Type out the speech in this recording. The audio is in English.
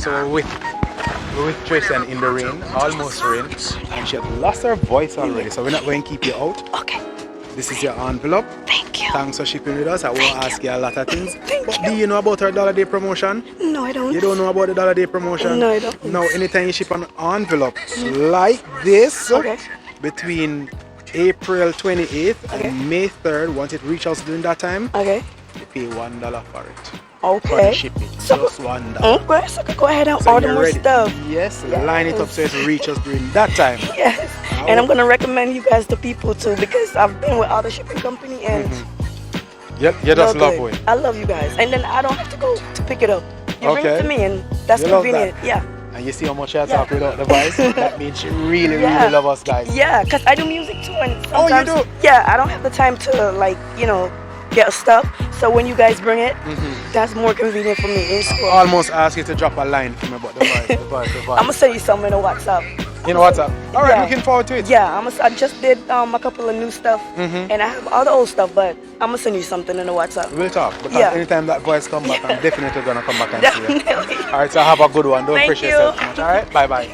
so we're with Tristan in the rain, almost rain, and she had lost her voice already, so we're not going to keep you out. Okay. This is your envelope. Thank you. Thanks for shipping with us. I won't ask you a lot of things. Thank Do you know about our Dollar Day promotion? No, I don't. You don't know about the Dollar Day promotion? No, I don't. Now, anytime you ship an envelope like this, Okay. between April 28th Okay. and May 3rd, once it reaches us during that time, Okay. you pay $1 for it. Okay. For the shipping. So, Just $1. okay, so I could go ahead and So order you're more ready. stuff. Yes, line it up so it reaches during that time. Yes. And I'm gonna recommend you guys to people too because I've been with other shipping company and You just no love good. it. I love you guys. And then I don't have to go to pick it up. You bring it Okay. to me and that's You love convenient. that. Yeah. And you see how much I talk without the voice? That means you really, Yeah. really love us, guys. Yeah, because I do music too and Oh, sometimes you do? yeah, I don't have the time to like, get stuff. So when you guys bring it, that's more convenient for me. It's cool. Almost ask you to drop a line for me about the voice. I'm gonna send you something in WhatsApp. You know what's up? All right, Yeah. looking forward to it. Yeah, I just did a couple of new stuff and I have all the old stuff, but I'm gonna send you something in the WhatsApp. We'll talk. Because Yeah. anytime that voice come back, I'm definitely gonna come back and see you. Definitely. All right, so have a good one. Don't Thank appreciate you. yourself too much. All right, bye bye.